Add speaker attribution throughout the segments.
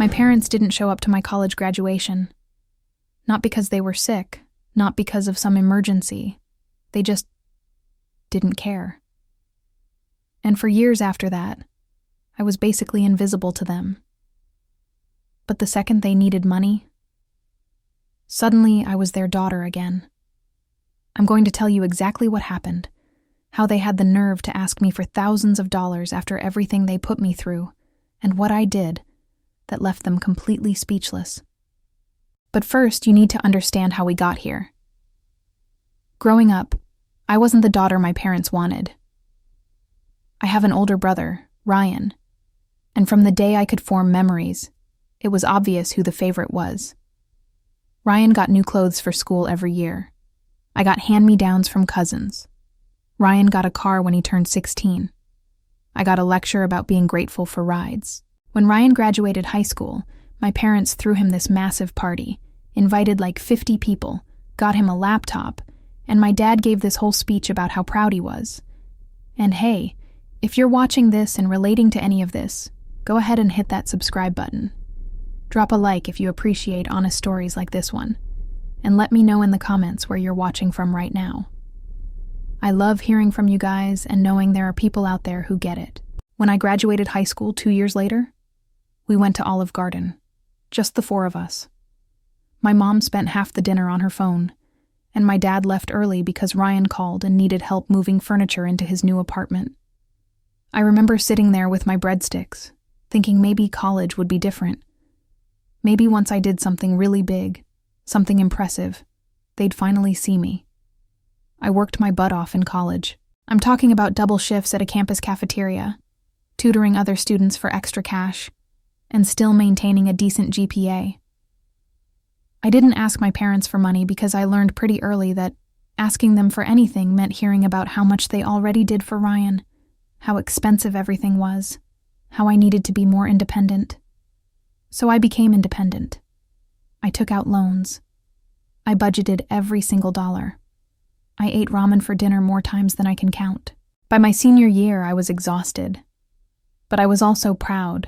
Speaker 1: My parents didn't show up to my college graduation. Not because they were sick, not because of some emergency. They just didn't care. And for years after that, I was basically invisible to them. But the second they needed money, suddenly I was their daughter again. I'm going to tell you exactly what happened, how they had the nerve to ask me for thousands of dollars after everything they put me through, and what I did that left them completely speechless. But first, you need to understand how we got here. Growing up, I wasn't the daughter my parents wanted. I have an older brother, Ryan, and from the day I could form memories, it was obvious who the favorite was. Ryan got new clothes for school every year. I got hand-me-downs from cousins. Ryan got a car when he turned 16. I got a lecture about being grateful for rides. When Ryan graduated high school, my parents threw him this massive party, invited like 50 people, got him a laptop, and my dad gave this whole speech about how proud he was. And hey, if you're watching this and relating to any of this, go ahead and hit that subscribe button. Drop a like if you appreciate honest stories like this one, and let me know in the comments where you're watching from right now. I love hearing from you guys and knowing there are people out there who get it. When I graduated high school 2 years later, we went to Olive Garden, just the 4 of us. My mom spent half the dinner on her phone, and my dad left early because Ryan called and needed help moving furniture into his new apartment. I remember sitting there with my breadsticks, thinking maybe college would be different. Maybe once I did something really big, something impressive, they'd finally see me. I worked my butt off in college. I'm talking about double shifts at a campus cafeteria, tutoring other students for extra cash, and still maintaining a decent GPA. I didn't ask my parents for money because I learned pretty early that asking them for anything meant hearing about how much they already did for Ryan, how expensive everything was, how I needed to be more independent. So I became independent. I took out loans. I budgeted every single dollar. I ate ramen for dinner more times than I can count. By my senior year, I was exhausted. But I was also proud.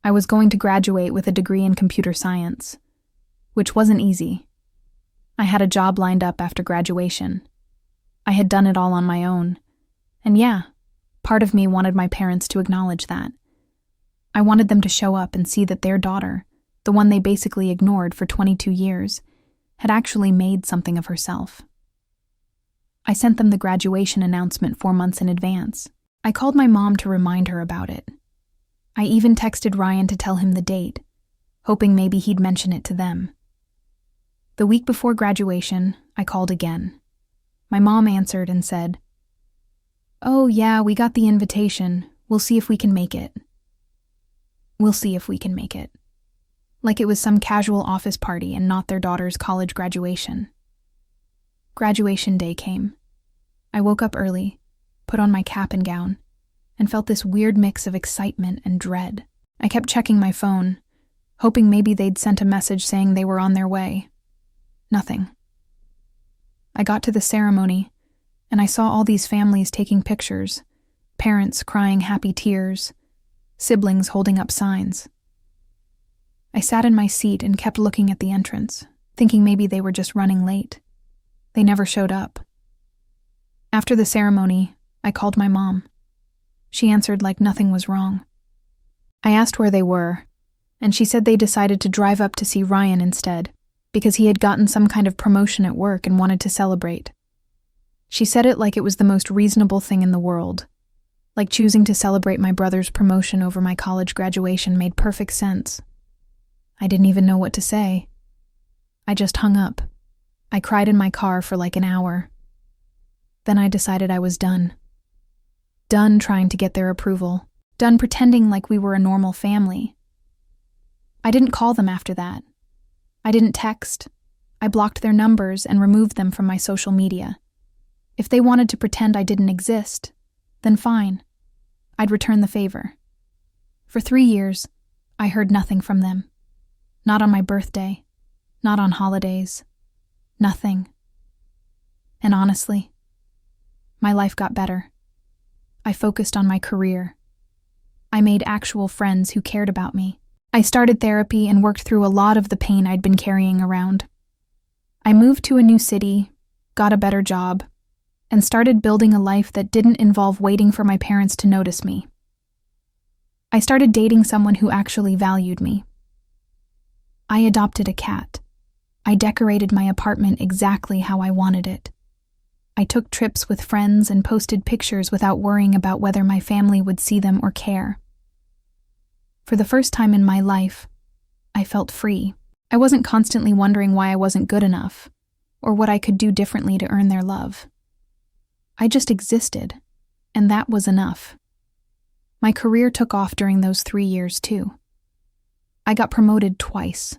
Speaker 1: I was going to graduate with a degree in computer science, which wasn't easy. I had a job lined up after graduation. I had done it all on my own. And yeah, part of me wanted my parents to acknowledge that. I wanted them to show up and see that their daughter, the one they basically ignored for 22 years, had actually made something of herself. I sent them the graduation announcement 4 months in advance. I called my mom to remind her about it. I even texted Ryan to tell him the date, hoping maybe he'd mention it to them. The week before graduation, I called again. My mom answered and said, "Oh yeah, we got the invitation. We'll see if we can make it." We'll see if we can make it. Like it was some casual office party and not their daughter's college graduation. Graduation day came. I woke up early, put on my cap and gown, and felt this weird mix of excitement and dread. I kept checking my phone, hoping maybe they'd sent a message saying they were on their way. Nothing. I got to the ceremony, and I saw all these families taking pictures, parents crying happy tears, siblings holding up signs. I sat in my seat and kept looking at the entrance, thinking maybe they were just running late. They never showed up. After the ceremony, I called my mom. She answered like nothing was wrong. I asked where they were, and she said they decided to drive up to see Ryan instead, because he had gotten some kind of promotion at work and wanted to celebrate. She said it like it was the most reasonable thing in the world. Like choosing to celebrate my brother's promotion over my college graduation made perfect sense. I didn't even know what to say. I just hung up. I cried in my car for like an hour. Then I decided I was done. Done trying to get their approval. Done pretending like we were a normal family. I didn't call them after that. I didn't text. I blocked their numbers and removed them from my social media. If they wanted to pretend I didn't exist, then fine. I'd return the favor. For 3 years, I heard nothing from them. Not on my birthday. Not on holidays. Nothing. And honestly, my life got better. I focused on my career. I made actual friends who cared about me. I started therapy and worked through a lot of the pain I'd been carrying around. I moved to a new city, got a better job, and started building a life that didn't involve waiting for my parents to notice me. I started dating someone who actually valued me. I adopted a cat. I decorated my apartment exactly how I wanted it. I took trips with friends and posted pictures without worrying about whether my family would see them or care. For the first time in my life, I felt free. I wasn't constantly wondering why I wasn't good enough, or what I could do differently to earn their love. I just existed, and that was enough. My career took off during those 3 years, too. I got promoted twice.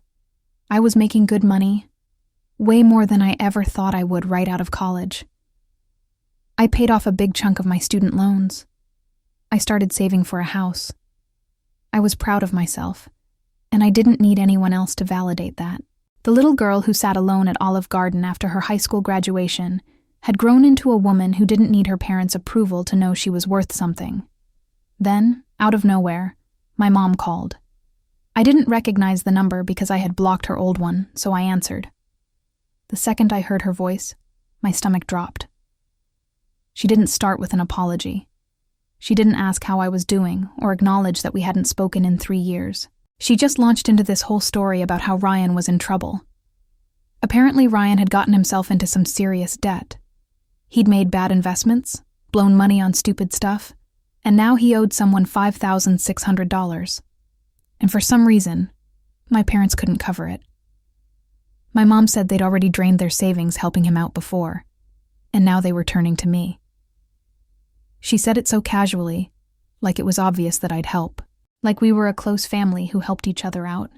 Speaker 1: I was making good money, way more than I ever thought I would right out of college. I paid off a big chunk of my student loans. I started saving for a house. I was proud of myself, and I didn't need anyone else to validate that. The little girl who sat alone at Olive Garden after her high school graduation had grown into a woman who didn't need her parents' approval to know she was worth something. Then, out of nowhere, my mom called. I didn't recognize the number because I had blocked her old one, so I answered. The second I heard her voice, my stomach dropped. She didn't start with an apology. She didn't ask how I was doing or acknowledge that we hadn't spoken in 3 years. She just launched into this whole story about how Ryan was in trouble. Apparently, Ryan had gotten himself into some serious debt. He'd made bad investments, blown money on stupid stuff, and now he owed someone $5,600. And for some reason, my parents couldn't cover it. My mom said they'd already drained their savings helping him out before, and now they were turning to me. She said it so casually, like it was obvious that I'd help, like we were a close family who helped each other out.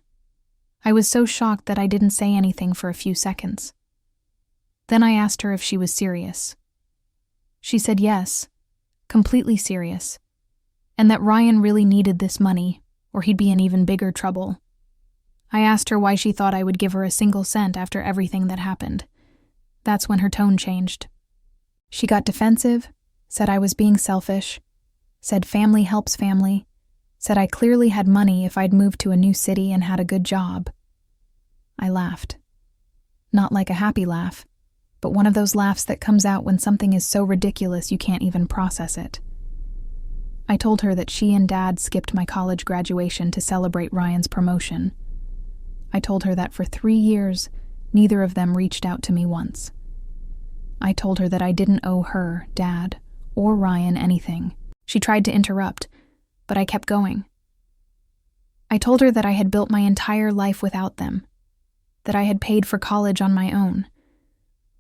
Speaker 1: I was so shocked that I didn't say anything for a few seconds. Then I asked her if she was serious. She said yes, completely serious, and that Ryan really needed this money, or he'd be in even bigger trouble. I asked her why she thought I would give her a single cent after everything that happened. That's when her tone changed. She got defensive, said I was being selfish, said family helps family, said I clearly had money if I'd moved to a new city and had a good job. I laughed. Not like a happy laugh, but one of those laughs that comes out when something is so ridiculous you can't even process it. I told her that she and Dad skipped my college graduation to celebrate Ryan's promotion. I told her that for 3 years, neither of them reached out to me once. I told her that I didn't owe her, Dad, or Ryan anything. She tried to interrupt, but I kept going. I told her that I had built my entire life without them, that I had paid for college on my own,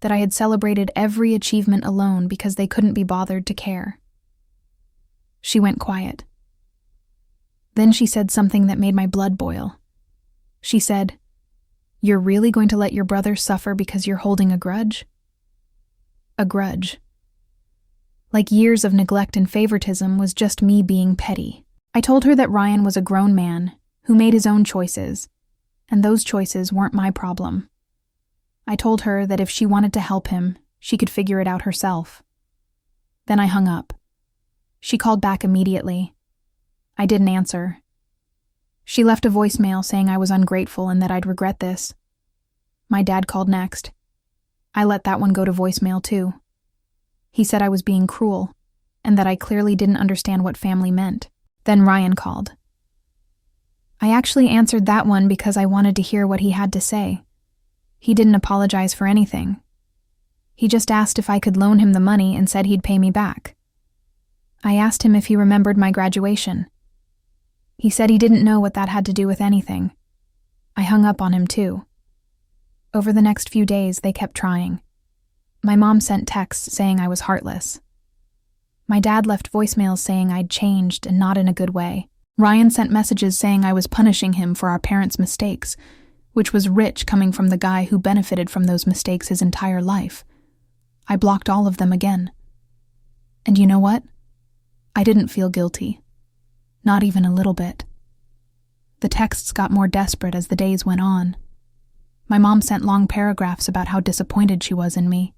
Speaker 1: that I had celebrated every achievement alone because they couldn't be bothered to care. She went quiet. Then she said something that made my blood boil. She said, "You're really going to let your brother suffer because you're holding a grudge?" A grudge. Like years of neglect and favoritism was just me being petty. I told her that Ryan was a grown man who made his own choices, and those choices weren't my problem. I told her that if she wanted to help him, she could figure it out herself. Then I hung up. She called back immediately. I didn't answer. She left a voicemail saying I was ungrateful and that I'd regret this. My dad called next. I let that one go to voicemail too. He said I was being cruel, and that I clearly didn't understand what family meant. Then Ryan called. I actually answered that one because I wanted to hear what he had to say. He didn't apologize for anything. He just asked if I could loan him the money and said he'd pay me back. I asked him if he remembered my graduation. He said he didn't know what that had to do with anything. I hung up on him too. Over the next few days, they kept trying. My mom sent texts saying I was heartless. My dad left voicemails saying I'd changed and not in a good way. Ryan sent messages saying I was punishing him for our parents' mistakes, which was rich coming from the guy who benefited from those mistakes his entire life. I blocked all of them again. And you know what? I didn't feel guilty. Not even a little bit. The texts got more desperate as the days went on. My mom sent long paragraphs about how disappointed she was in me.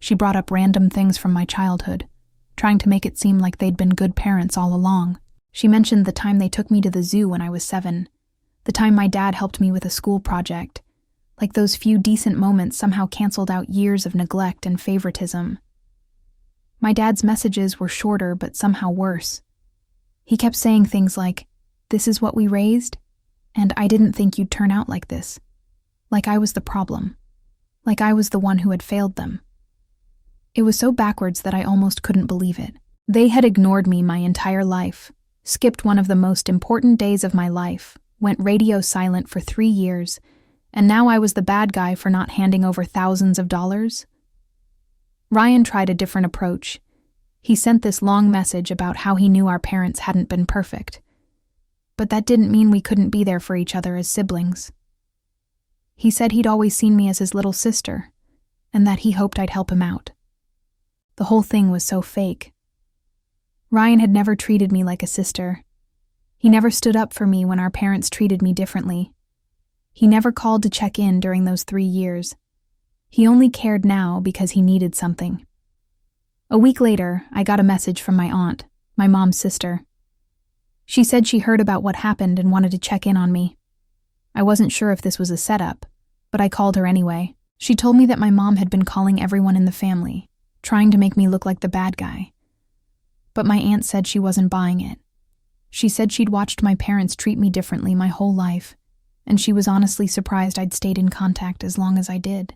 Speaker 1: She brought up random things from my childhood, trying to make it seem like they'd been good parents all along. She mentioned the time they took me to the zoo when I was 7, The time my dad helped me with a school project. Like those few decent moments somehow canceled out years of neglect and favoritism. My dad's messages were shorter but somehow worse. He kept saying things like, "This is what we raised, and I didn't think you'd turn out like this." Like I was the problem. Like I was the one who had failed them. It was so backwards that I almost couldn't believe it. They had ignored me my entire life, skipped one of the most important days of my life, went radio silent for 3 years, and now I was the bad guy for not handing over thousands of dollars? Ryan tried a different approach. He sent this long message about how he knew our parents hadn't been perfect. But that didn't mean we couldn't be there for each other as siblings. He said he'd always seen me as his little sister, and that he hoped I'd help him out. The whole thing was so fake. Ryan had never treated me like a sister. He never stood up for me when our parents treated me differently. He never called to check in during those 3 years. He only cared now because he needed something. A week later, I got a message from my aunt, my mom's sister. She said she heard about what happened and wanted to check in on me. I wasn't sure if this was a setup, but I called her anyway. She told me that my mom had been calling everyone in the family, trying to make me look like the bad guy. But my aunt said she wasn't buying it. She said she'd watched my parents treat me differently my whole life, and she was honestly surprised I'd stayed in contact as long as I did.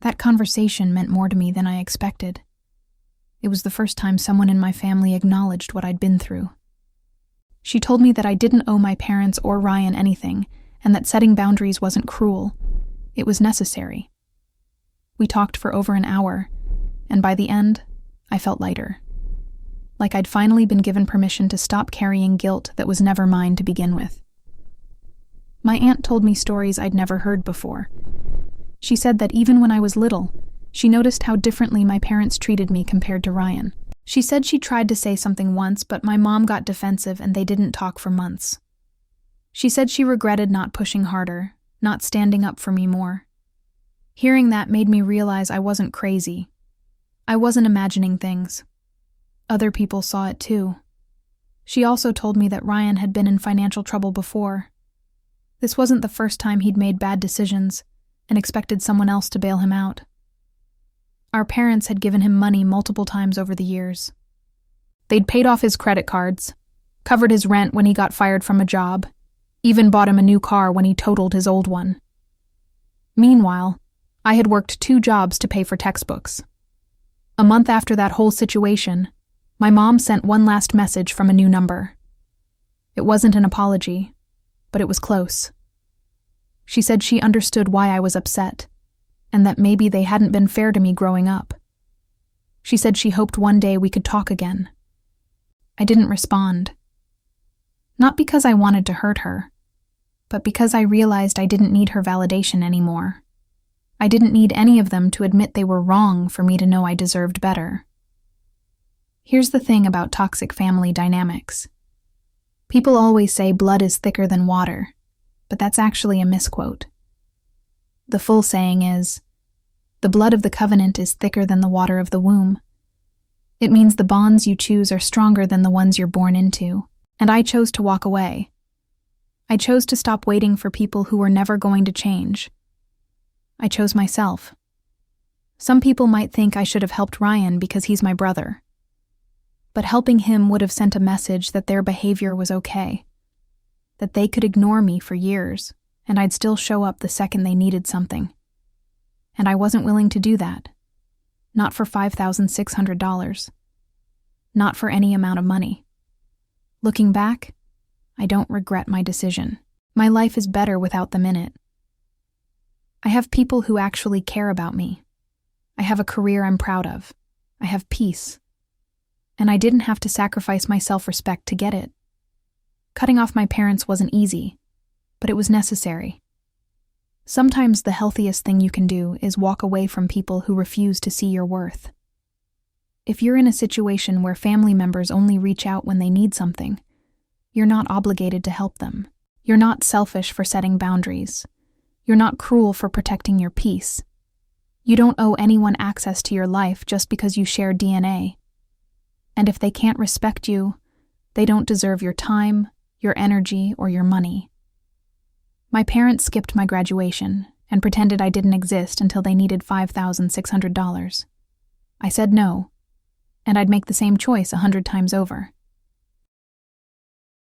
Speaker 1: That conversation meant more to me than I expected. It was the first time someone in my family acknowledged what I'd been through. She told me that I didn't owe my parents or Ryan anything, and that setting boundaries wasn't cruel. It was necessary. We talked for over an hour, and by the end, I felt lighter. Like I'd finally been given permission to stop carrying guilt that was never mine to begin with. My aunt told me stories I'd never heard before. She said that even when I was little, she noticed how differently my parents treated me compared to Ryan. She said she tried to say something once, but my mom got defensive and they didn't talk for months. She said she regretted not pushing harder, not standing up for me more. Hearing that made me realize I wasn't crazy. I wasn't imagining things. Other people saw it too. She also told me that Ryan had been in financial trouble before. This wasn't the first time he'd made bad decisions and expected someone else to bail him out. Our parents had given him money multiple times over the years. They'd paid off his credit cards, covered his rent when he got fired from a job, even bought him a new car when he totaled his old one. Meanwhile, I had worked 2 jobs to pay for textbooks. A month after that whole situation, my mom sent one last message from a new number. It wasn't an apology, but it was close. She said she understood why I was upset, and that maybe they hadn't been fair to me growing up. She said she hoped one day we could talk again. I didn't respond. Not because I wanted to hurt her, but because I realized I didn't need her validation anymore. I didn't need any of them to admit they were wrong for me to know I deserved better. Here's the thing about toxic family dynamics. People always say blood is thicker than water, but that's actually a misquote. The full saying is, the blood of the covenant is thicker than the water of the womb. It means the bonds you choose are stronger than the ones you're born into, and I chose to walk away. I chose to stop waiting for people who were never going to change. I chose myself. Some people might think I should have helped Ryan because he's my brother. But helping him would have sent a message that their behavior was okay, that they could ignore me for years, and I'd still show up the second they needed something. And I wasn't willing to do that. Not for $5,600. Not for any amount of money. Looking back, I don't regret my decision. My life is better without them in it. I have people who actually care about me. I have a career I'm proud of. I have peace. And I didn't have to sacrifice my self-respect to get it. Cutting off my parents wasn't easy, but it was necessary. Sometimes the healthiest thing you can do is walk away from people who refuse to see your worth. If you're in a situation where family members only reach out when they need something, you're not obligated to help them. You're not selfish for setting boundaries. You're not cruel for protecting your peace. You don't owe anyone access to your life just because you share DNA. And if they can't respect you, they don't deserve your time, your energy, or your money. My parents skipped my graduation and pretended I didn't exist until they needed $5,600. I said no, and I'd make the same choice 100 times over.